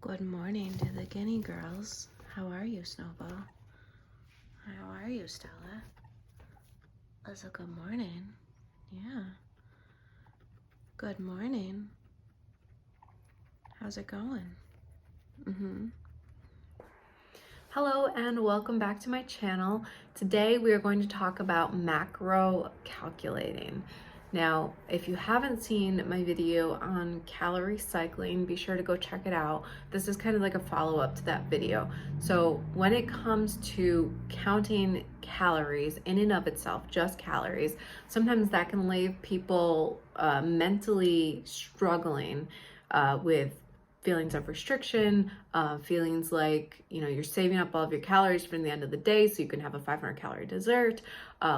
Good morning to the Guinea girls. How are you, Snowball? How are you, Stella? It's a good morning. Yeah. Good morning. How's it going? Hello and welcome back to my channel. Today we are going to talk about macro calculating. Now, if you haven't seen my video on calorie cycling, be sure to go check it out. This is kind of like a follow-up to that video. So when it comes to counting calories in and of itself, just calories, sometimes that can leave people mentally struggling with feelings of restriction, feelings like, you're saving up all of your calories for the end of the day so you can have a 500-calorie dessert,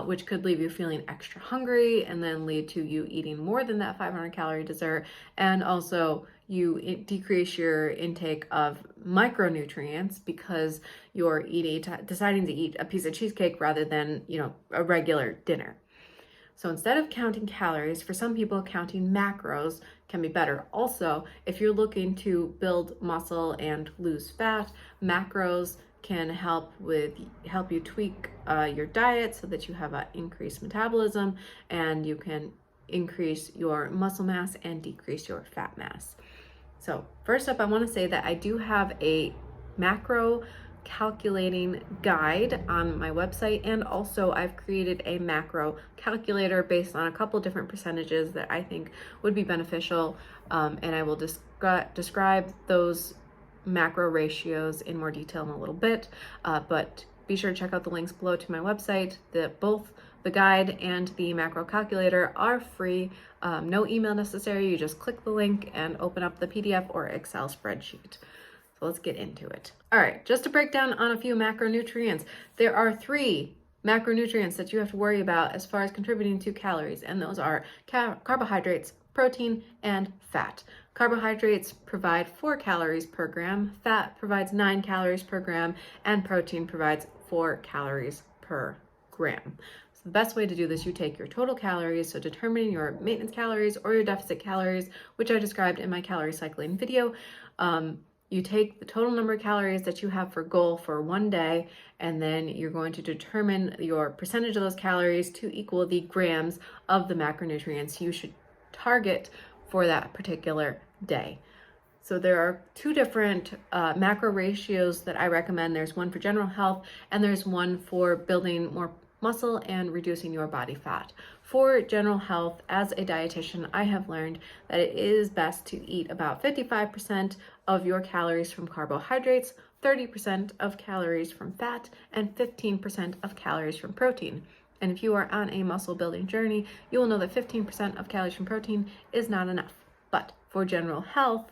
which could leave you feeling extra hungry and then lead to you eating more than that 500-calorie dessert. And also you decrease your intake of micronutrients because you're deciding to eat a piece of cheesecake rather than, a regular dinner. So instead of counting calories, for some people, counting macros can be better. Also, if you're looking to build muscle and lose fat, macros can help you tweak your diet so that you have an increased metabolism and you can increase your muscle mass and decrease your fat mass. So first up, I want to say that I do have a macro calculating guide on my website, and also I've created a macro calculator based on a couple different percentages that I think would be beneficial, and I will describe those macro ratios in more detail in a little bit, but be sure to check out the links below to my website. Both the guide and the macro calculator are free. No email necessary. You just click the link and open up the PDF or Excel spreadsheet. So let's get into it. All right, just to break down on a few macronutrients, there are 3 macronutrients that you have to worry about as far as contributing to calories, and those are carbohydrates, protein, and fat. Carbohydrates provide 4 calories per gram, fat provides 9 calories per gram, and protein provides 4 calories per gram. So the best way to do this, you take your total calories, so determining your maintenance calories or your deficit calories, which I described in my calorie cycling video. You take the total number of calories that you have for goal for one day, and then you're going to determine your percentage of those calories to equal the grams of the macronutrients you should target for that particular day. So there are 2 different macro ratios that I recommend. There's one for general health, and there's one for building more muscle and reducing your body fat. For general health, as a dietitian, I have learned that it is best to eat about 55% of your calories from carbohydrates, 30% of calories from fat, and 15% of calories from protein. And if you are on a muscle building journey, you will know that 15% of calories from protein is not enough. But for general health,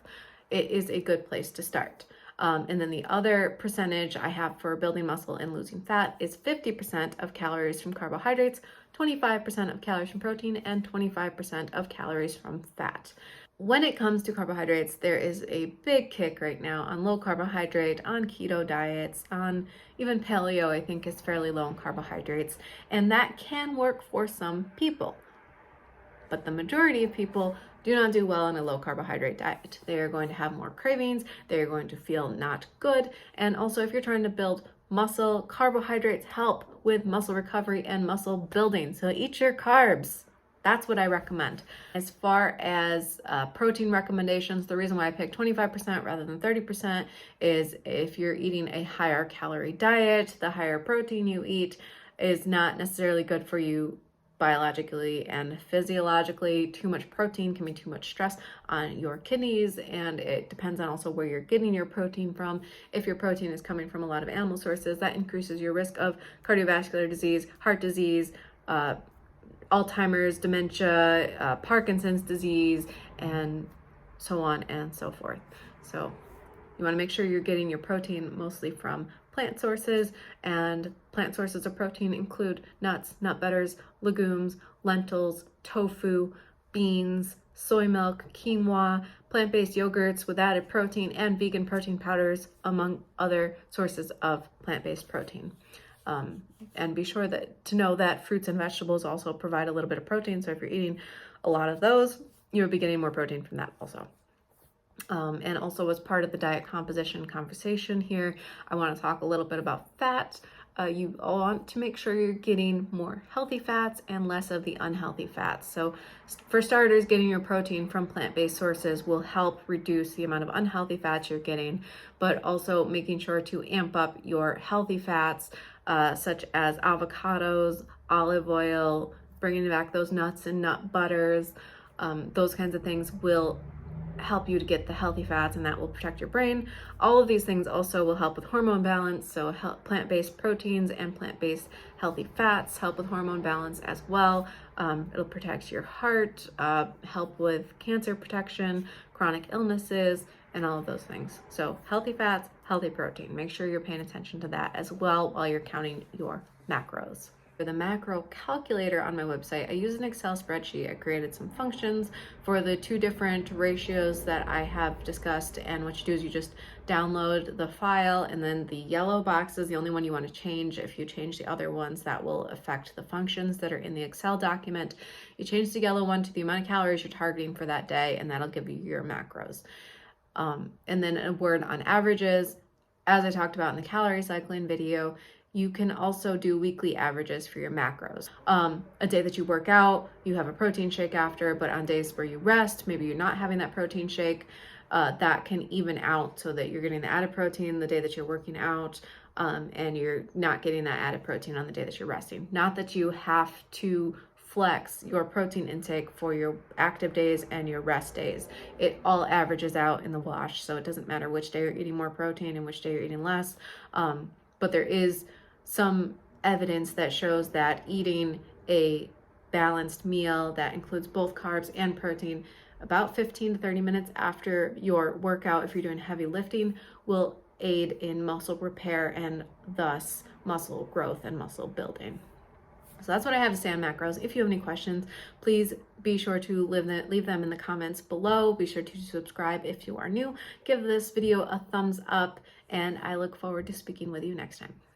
it is a good place to start. And then the other percentage I have for building muscle and losing fat is 50% of calories from carbohydrates, 25% of calories from protein, and 25% of calories from fat. When it comes to carbohydrates, there is a big kick right now on low carbohydrate, on keto diets, on even paleo, I think is fairly low in carbohydrates, and that can work for some people. But the majority of people do not do well on a low carbohydrate diet. They are going to have more cravings, they're going to feel not good, and also if you're trying to build muscle, carbohydrates help with muscle recovery and muscle building. So eat your carbs. That's what I recommend. As far as protein recommendations, the reason why I picked 25% rather than 30% is if you're eating a higher calorie diet, the higher protein you eat is not necessarily good for you biologically and physiologically. Too much protein can be too much stress on your kidneys, and it depends on also where you're getting your protein from. If your protein is coming from a lot of animal sources, that increases your risk of cardiovascular disease, heart disease, Alzheimer's, dementia, Parkinson's disease, and so on and so forth. So you want to make sure you're getting your protein mostly from plant sources, and plant sources of protein include nuts, nut butters, legumes, lentils, tofu, beans, soy milk, quinoa, plant-based yogurts with added protein, and vegan protein powders, among other sources of plant-based protein. And be sure to know that fruits and vegetables also provide a little bit of protein. So if you're eating a lot of those, you'll be getting more protein from that also. And also, as part of the diet composition conversation here, I want to talk a little bit about fat. You want to make sure you're getting more healthy fats and less of the unhealthy fats. So for starters, getting your protein from plant-based sources will help reduce the amount of unhealthy fats you're getting, but also making sure to amp up your healthy fats, such as avocados, olive oil, bringing back those nuts and nut butters. Those kinds of things will help you to get the healthy fats, and that will protect your brain. All of these things also will help with hormone balance. So plant-based proteins and plant-based healthy fats help with hormone balance as well. It'll protect your heart, help with cancer protection, chronic illnesses, and all of those things. So healthy fats, healthy protein. Make sure you're paying attention to that as well while you're counting your macros. For the macro calculator on my website, I use an Excel spreadsheet. I created some functions for the 2 different ratios that I have discussed, and what you do is you just download the file, and then the yellow box is the only one you want to change. If you change the other ones, that will affect the functions that are in the Excel document. You change the yellow one to the amount of calories you're targeting for that day, and that'll give you your macros. And then a word on averages. As I talked about in the calorie cycling video, you can also do weekly averages for your macros. A day that you work out, you have a protein shake after, but on days where you rest, maybe you're not having that protein shake, that can even out so that you're getting the added protein the day that you're working out, and you're not getting that added protein on the day that you're resting. Not that you have to flex your protein intake for your active days and your rest days. It all averages out in the wash, so it doesn't matter which day you're eating more protein and which day you're eating less. But there is some evidence that shows that eating a balanced meal that includes both carbs and protein about 15 to 30 minutes after your workout, if you're doing heavy lifting, will aid in muscle repair and thus muscle growth and muscle building. So that's what I have to say on macros. If you have any questions, please be sure to leave them in the comments below. Be sure to subscribe if you are new. Give this video a thumbs up, and I look forward to speaking with you next time.